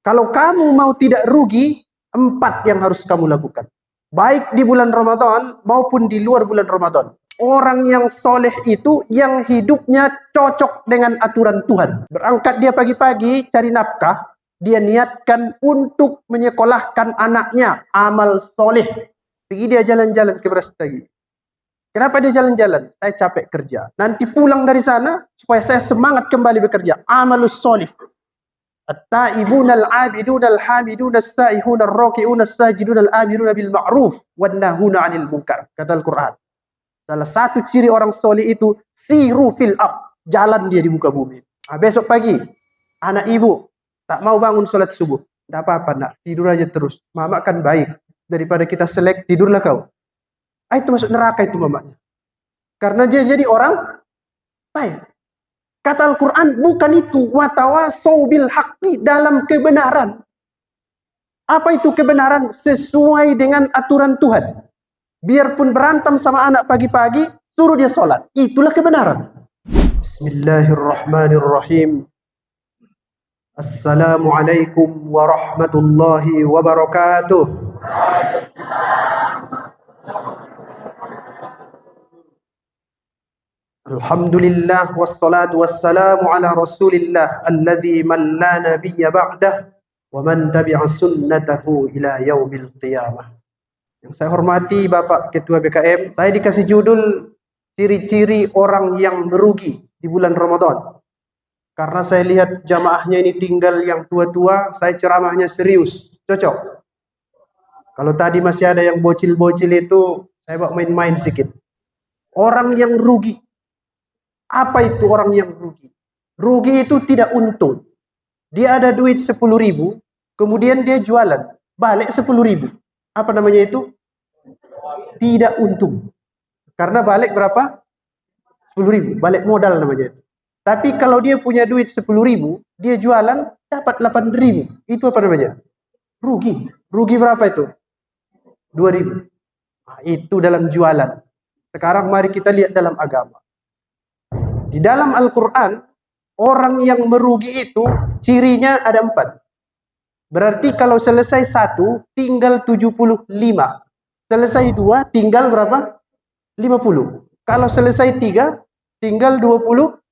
Kalau kamu mau tidak rugi, 4 yang harus kamu lakukan. Baik di bulan Ramadan maupun di luar bulan Ramadan. Orang yang soleh itu yang hidupnya cocok dengan aturan Tuhan. Berangkat dia pagi-pagi cari nafkah, dia niatkan untuk menyekolahkan anaknya, amal soleh. Pergi dia jalan-jalan ke Brastagi. Kenapa dia jalan-jalan? Saya capek kerja. Nanti pulang dari sana supaya saya semangat kembali bekerja. Amalus soleh. At-taibun al-abidun al-hamidun as-saihun ar-raki'un as-sajidun al-amirun bil ma'ruf wan nahuna 'anil munkar. Kata Al-Qur'an. Salah satu ciri orang soleh itu siru fil ard, jalan dia di muka bumi. Besok pagi anak ibu tak mau bangun sholat subuh, tidak apa-apa nak, tidur aja terus. Mama kan baik, daripada kita selek tidurlah kau. Itu masuk neraka itu mamanya. Karena dia jadi orang baik. Kata Al-Quran bukan itu, watawasau bil haqqi, dalam kebenaran. Apa itu kebenaran? Sesuai dengan aturan Tuhan. Biarpun berantem sama anak pagi-pagi, suruh dia sholat. Itulah kebenaran. Bismillahirrahmanirrahim. Assalamualaikum warahmatullahi wabarakatuh. Alhamdulillah wassalatu wassalamu ala rasulillah alladhi man la nabiyya ba'dah wa man tabi'a sunnatahu ila yaumil qiyamah. Yang saya hormati Bapak Ketua BKM, saya dikasih judul ciri-ciri orang yang merugi di bulan Ramadan. Karena saya lihat jamaahnya ini tinggal yang tua-tua, saya ceramahnya serius, cocok. Kalau tadi masih ada yang bocil-bocil itu, saya bawa main-main sedikit. Orang yang rugi. Apa itu orang yang rugi? Rugi itu tidak untung. Dia ada duit 10.000, kemudian dia jualan, balik 10.000. Apa namanya itu? Tidak untung. Karena balik berapa? 10.000. Balik modal namanya itu. Tapi kalau dia punya duit 10.000, dia jualan dapat 8.000. Itu apa namanya? Rugi. Rugi berapa itu? 2.000. Nah, itu dalam jualan. Sekarang mari kita lihat dalam agama. Di dalam Al-Quran, orang yang merugi itu cirinya ada 4. Berarti kalau selesai 1, tinggal 75. Selesai 2, tinggal berapa? 50. Kalau selesai 3, tinggal 25.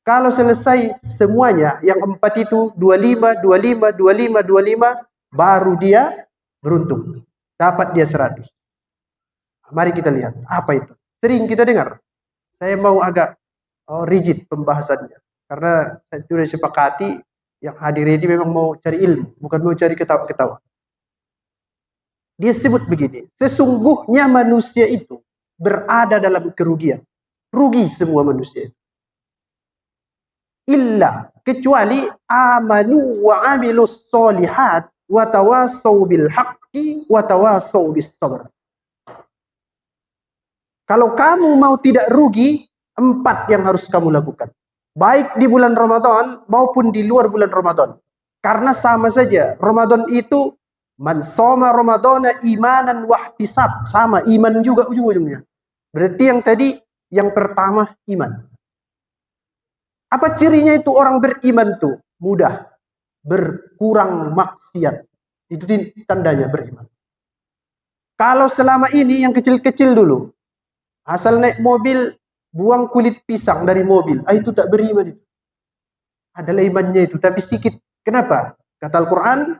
Kalau selesai semuanya, yang 4 itu, 25, 25, 25, 25, baru dia beruntung. Dapat dia 100. Mari kita lihat, apa itu? Sering kita dengar. Saya mau agak rigid pembahasannya. Karena saya sudah sepakati, yang hadir ini memang mau cari ilmu, bukan mau cari ketawa-ketawa. Dia sebut begini, sesungguhnya manusia itu berada dalam kerugian. Rugi semua manusia itu. Illa, kecuali amanu wa amilus solihat wa tawasau bil haqqi wa tawasau bis sabr. Kalau kamu mau tidak rugi, 4 yang harus kamu lakukan. Baik di bulan Ramadan maupun di luar bulan Ramadan. Karena sama saja, Ramadan itu man shoma ramadhana imanan wahtisab, sama iman juga ujung-ujungnya. Berarti yang tadi yang pertama iman. Apa cirinya itu orang beriman tuh? Mudah berkurang maksiat. Itu tandanya beriman. Kalau selama ini yang kecil-kecil dulu, asal naik mobil buang kulit pisang dari mobil, itu tak beriman itu. Adalah imannya itu, tapi sedikit. Kenapa? Kata Al-Quran,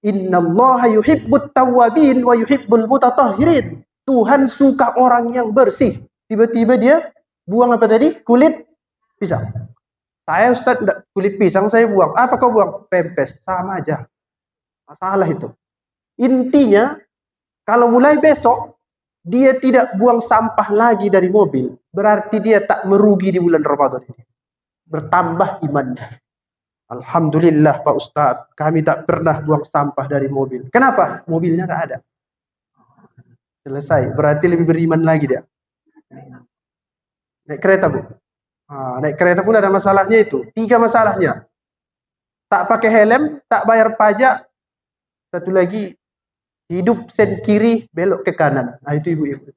innallaha yuhibbut tawwabin wa yuhibbul mutatahhirin. Tuhan suka orang yang bersih. Tiba-tiba dia buang apa tadi? Kulit pisang. Saya Ustaz, kulit pisang saya buang. Apa kau buang? Pempes. Sama aja. Masalah itu. Intinya, kalau mulai besok, dia tidak buang sampah lagi dari mobil, berarti dia tak merugi di bulan Ramadan ini. Bertambah imannya. Alhamdulillah Pak Ustadz, kami tak pernah buang sampah dari mobil. Kenapa? Mobilnya tak ada. Selesai, berarti lebih beriman lagi dia. Naik kereta Bu. Naik kereta pun ada masalahnya itu. 3 masalahnya. Tak pakai helm, tak bayar pajak. Satu lagi, hidup sen kiri, belok ke kanan. Nah itu ibu-ibu.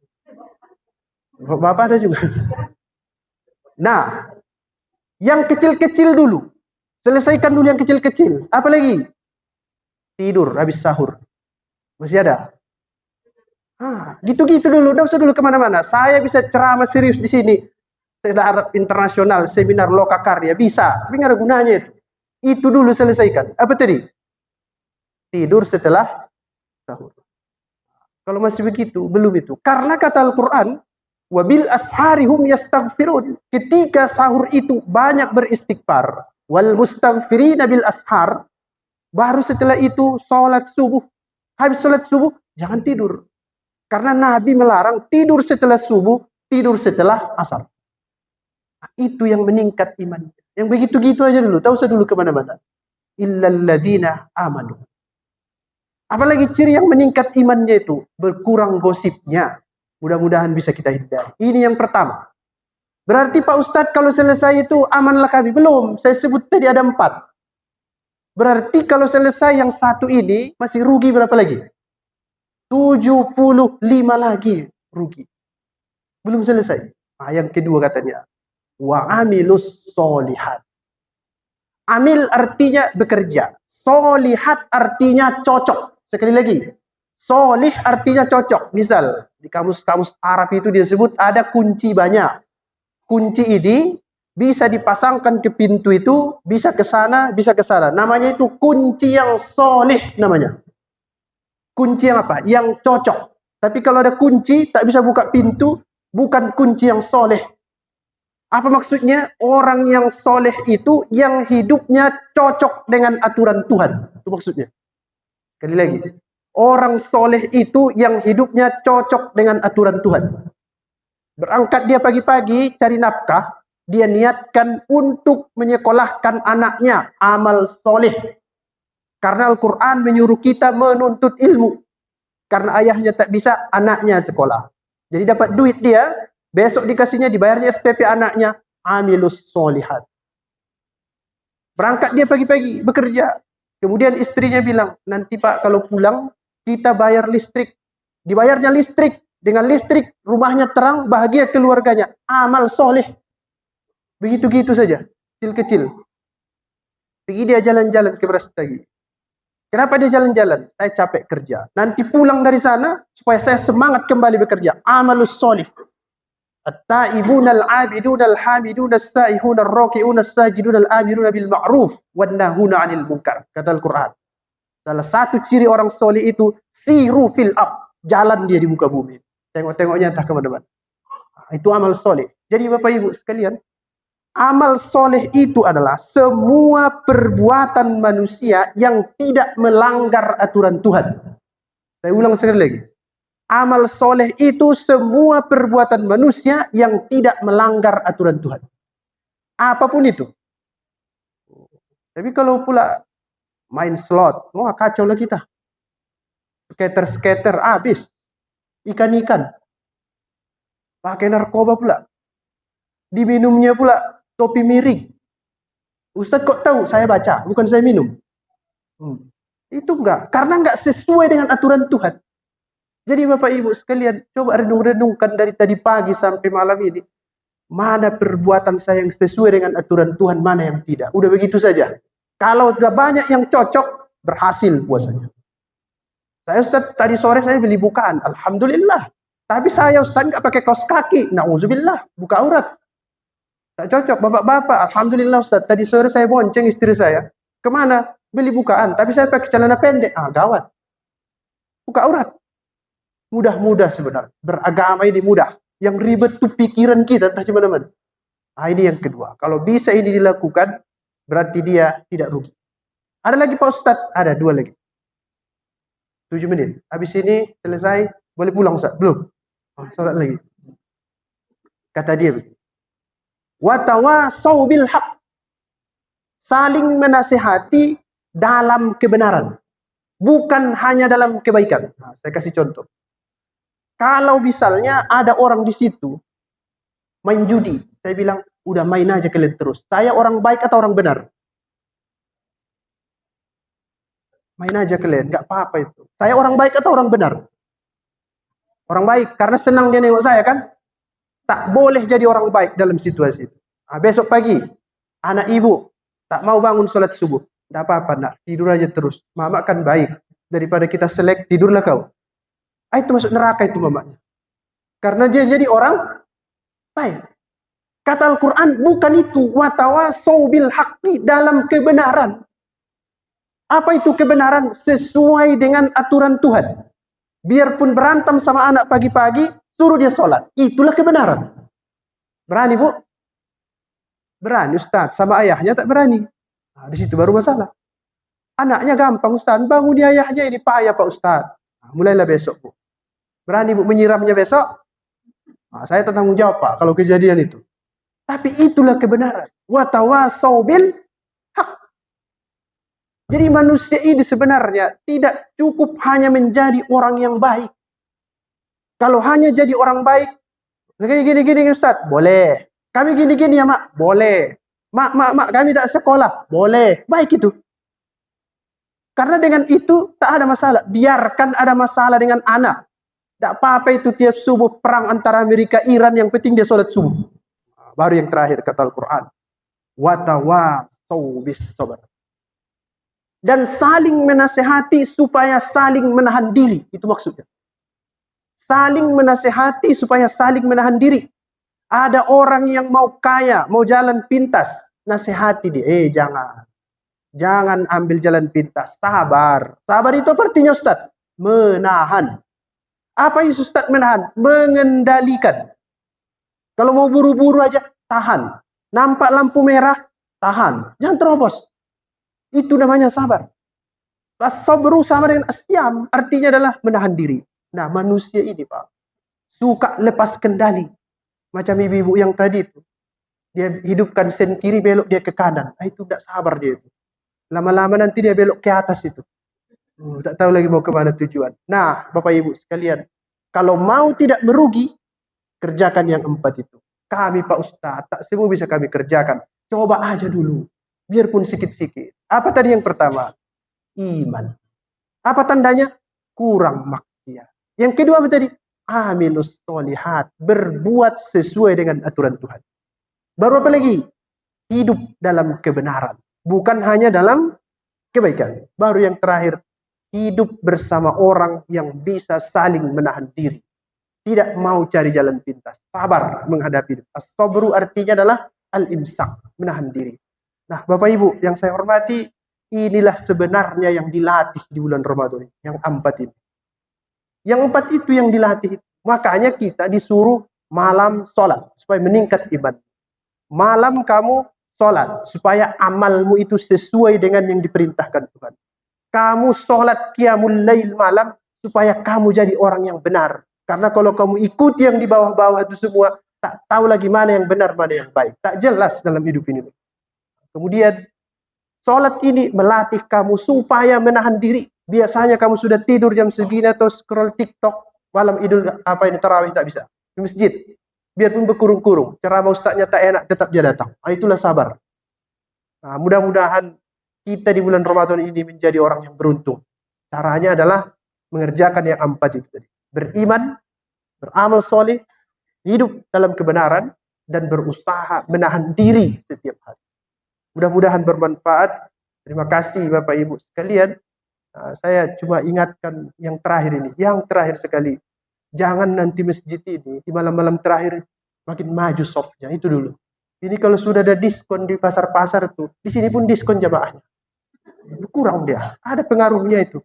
Bapak ada juga. Nah, yang kecil-kecil dulu. Selesaikan dulu yang kecil-kecil. Apa lagi? Tidur habis sahur. Masih ada? Gitu-gitu dulu. Tidak usah dulu kemana-mana. Saya bisa ceramah serius di sini. Seminar internasional, seminar lokakarya. Bisa. Tapi nggak ada gunanya itu. Itu dulu selesaikan. Apa tadi? Tidur setelah sahur. Kalau masih begitu, belum itu. Karena kata Al-Quran, wabil asharihum yastaghfirun. Ketika sahur itu banyak beristighfar. Wal mustaghfirina bil ashar. Baru setelah itu sholat subuh. Habis sholat subuh, jangan tidur. Karena Nabi melarang tidur setelah subuh, tidur setelah asar. Itu yang meningkat iman. Yang begitu-gitu aja dulu. Tak usah dulu kemana-mana. Illalladzina amanu. Apalagi ciri yang meningkat imannya itu berkurang gosipnya. Mudah-mudahan bisa kita hindari. Ini yang pertama. Berarti Pak Ustadz kalau selesai itu amanlah kami. Belum. Saya sebut tadi ada 4. Berarti kalau selesai yang satu ini masih rugi berapa lagi? 75 lagi rugi. Belum selesai. Yang kedua katanya. Wa amilus solihat. Amil artinya bekerja. Solihat artinya cocok. Sekali lagi. Solih artinya cocok. Misal, di kamus-kamus Arab itu disebut ada kunci banyak. Kunci ini bisa dipasangkan ke pintu itu, bisa ke sana, bisa ke sana. Namanya itu kunci yang solih namanya. Kunci yang apa? Yang cocok. Tapi kalau ada kunci, tak bisa buka pintu, bukan kunci yang soleh. Apa maksudnya? Orang yang soleh itu yang hidupnya cocok dengan aturan Tuhan. Itu maksudnya. Sekali lagi. Orang soleh itu yang hidupnya cocok dengan aturan Tuhan. Berangkat dia pagi-pagi cari nafkah, dia niatkan untuk menyekolahkan anaknya, amal soleh. Karena Al-Quran menyuruh kita menuntut ilmu. Karena ayahnya tak bisa, anaknya sekolah. Jadi dapat duit dia, besok dikasihnya, dibayarnya SPP anaknya, amilus solihat. Berangkat dia pagi-pagi, bekerja. Kemudian istrinya bilang, nanti Pak kalau pulang, kita bayar listrik. Dibayarnya listrik. Dengan listrik, rumahnya terang, bahagia keluarganya. Amal soleh. Begitu-gitu saja. Kecil-kecil. Pergi dia jalan-jalan ke Brastagi. Kenapa dia jalan-jalan? Saya capek kerja. Nanti pulang dari sana, supaya saya semangat kembali bekerja. Amalus soleh. At-ta'ibun al-'abidun al-hamidun as-sa'ihun ar-raki'un as-sajidun al-amirun bil ma'ruf wan nahuna 'anil munkar. Kata Al-Qur'an. Salah satu ciri orang soleh itu siru fil ard. Jalan dia di muka bumi. Tengok-tengoknya entah ke mana-mana. Itu amal soleh. Jadi Bapak Ibu sekalian, amal soleh itu adalah semua perbuatan manusia yang tidak melanggar aturan Tuhan. Saya ulang sekali lagi. Amal soleh itu semua perbuatan manusia yang tidak melanggar aturan Tuhan. Apapun itu. Tapi kalau pula main slot, kacau lah kita. Skater-skater, habis. Ikan-ikan. Pakai narkoba pula. Diminumnya pula topi miring. Ustadz kok tahu? Saya baca, bukan saya minum. Itu enggak. Karena enggak sesuai dengan aturan Tuhan. Jadi Bapak Ibu sekalian, coba renung-renungkan dari tadi pagi sampai malam ini. Mana perbuatan saya yang sesuai dengan aturan Tuhan, mana yang tidak. Udah begitu saja. Kalau sudah banyak yang cocok, berhasil puasanya. Saya Ustaz, tadi sore saya beli bukaan. Alhamdulillah. Tapi saya Ustaz nggak pakai kaos kaki. Na'udzubillah. Buka aurat. Tak cocok. Bapak-bapak. Alhamdulillah Ustaz. Tadi sore saya bonceng istri saya. Kemana? Beli bukaan. Tapi saya pakai celana pendek. Gawat. Buka aurat. Mudah-mudah sebenarnya. Beragama ini mudah. Yang ribet tuh pikiran kita. Entah mana-mana. Ini yang kedua. Kalau bisa ini dilakukan, berarti dia tidak rugi. Ada lagi Pak Ustaz? Ada 2 lagi. 7 menit. Habis ini selesai, boleh pulang Ustaz? Belum? Sholat lagi. Kata dia begini. Watawasau bil haq. Saling menasihati dalam kebenaran. Bukan hanya dalam kebaikan. Saya kasih contoh. Kalau misalnya ada orang di situ main judi, saya bilang, udah main aja kalian terus. Saya orang baik atau orang benar? Main aja kalian, nggak apa-apa itu. Saya orang baik atau orang benar? Orang baik, karena senang dia nengok saya kan? Tak boleh jadi orang baik dalam situasi itu. Besok pagi, anak ibu Tak mau bangun sholat subuh. Tidak apa-apa, nak. Tidur aja terus. Mama kan baik. Daripada kita selek, tidurlah kau. Itu masuk neraka itu mamanya. Karena dia jadi orang baik. Kata Al-Quran, bukan itu. Watawasau bil haqqi, dalam kebenaran. Apa itu kebenaran? Sesuai dengan aturan Tuhan. Biarpun berantem sama anak pagi-pagi, suruh dia sholat. Itulah kebenaran. Berani, Bu? Berani, Ustaz. Sama ayahnya tak berani. Nah, di situ baru masalah. Anaknya gampang, Ustaz. Bangun dia ayahnya, ini payah Pak Ustaz. Nah, mulailah besok, Bu. Berani, Bu, menyiramnya besok? Nah, saya tanggung jawab, Pak, kalau kejadian itu. Tapi itulah kebenaran. Watawasau bil haq. Jadi manusia ini sebenarnya tidak cukup hanya menjadi orang yang baik. Kalau hanya jadi orang baik, gini-gini Ustaz, boleh. Kami gini-gini ya mak, boleh. Mak, kami tidak sekolah, boleh. Baik itu. Karena dengan itu tak ada masalah. Biarkan ada masalah dengan anak. Tak apa-apa itu tiap subuh perang antara Amerika Iran, yang penting dia sholat subuh. Baru yang terakhir kata Al-Quran. Watawasau bis sabar. Dan saling menasehati supaya saling menahan diri. Itu maksudnya. Saling menasehati supaya saling menahan diri. Ada orang yang mau kaya, mau jalan pintas, nasihati dia. Jangan. Jangan ambil jalan pintas. Sabar. Sabar itu artinya Ustaz? Menahan. Apa itu Ustaz menahan? Mengendalikan. Kalau mau buru-buru aja, tahan. Nampak lampu merah, tahan. Jangan terobos. Itu namanya sabar. As-sabru sama dengan asyam. Artinya adalah menahan diri. Nah, manusia ini, Pak, suka lepas kendali. Macam ibu-ibu yang tadi itu. Dia hidupkan sen kiri, belok dia ke kanan. Itu tidak sabar dia itu. Lama-lama nanti dia belok ke atas itu. Tak tahu lagi mau kemana tujuan. Nah, Bapak Ibu sekalian, kalau mau tidak merugi, kerjakan yang 4 itu. Kami Pak Ustadz, tak semua bisa kami kerjakan. Coba aja dulu. Biarpun sikit-sikit. Apa tadi yang pertama? Iman. Apa tandanya? Kurang maksiat. Yang kedua apa tadi? Amilus solihat. Berbuat sesuai dengan aturan Tuhan. Baru apa lagi? Hidup dalam kebenaran. Bukan hanya dalam kebaikan. Baru yang terakhir. Hidup bersama orang yang bisa saling menahan diri. Tidak mau cari jalan pintas. Sabar menghadapi hidup. As-sabru artinya adalah al-imsak. Menahan diri. Nah, Bapak Ibu yang saya hormati, inilah sebenarnya yang dilatih di bulan Ramadan. Yang 4 ini. Yang 4 itu yang dilatih. Makanya kita disuruh malam sholat. Supaya meningkat iman. Malam kamu sholat. Supaya amalmu itu sesuai dengan yang diperintahkan Tuhan. Kamu sholat qiyamul lail malam. Supaya kamu jadi orang yang benar. Karena kalau kamu ikuti yang di bawah-bawah itu semua, tak tahu lagi mana yang benar, mana yang baik. Tak jelas dalam hidup ini. Kemudian, sholat ini melatih kamu supaya menahan diri. Biasanya kamu sudah tidur jam segini atau scroll TikTok, malam tarawih tak bisa. Di masjid. Biarpun berkurung-kurung. Ceramah ustaznya tak enak, tetap dia datang. Itulah sabar. Nah, mudah-mudahan kita di bulan Ramadan ini menjadi orang yang beruntung. Caranya adalah mengerjakan yang 4 itu tadi. Beriman, beramal soleh, hidup dalam kebenaran, dan berusaha menahan diri setiap hari. Mudah-mudahan bermanfaat. Terima kasih Bapak Ibu sekalian. Saya cuma ingatkan yang terakhir ini. Yang terakhir sekali. Jangan nanti masjid ini di malam-malam terakhir makin maju softnya. Itu dulu. Ini kalau sudah ada diskon di pasar-pasar itu, di sini pun diskon jamaahnya. Kurang dia. Ada pengaruhnya itu.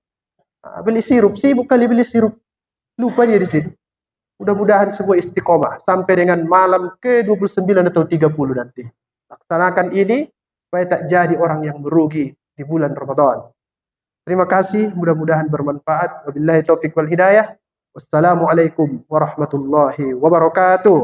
Beli sirup, sibuk kali beli sirup. Lupa dia di sini. Mudah-mudahan semua istiqomah sampai dengan malam ke-29 atau 30 nanti. Laksanakan ini supaya tak jadi orang yang merugi di bulan Ramadan. Terima kasih, mudah-mudahan bermanfaat. Wabillahi taufiq wal hidayah. Wassalamualaikum warahmatullahi wabarakatuh.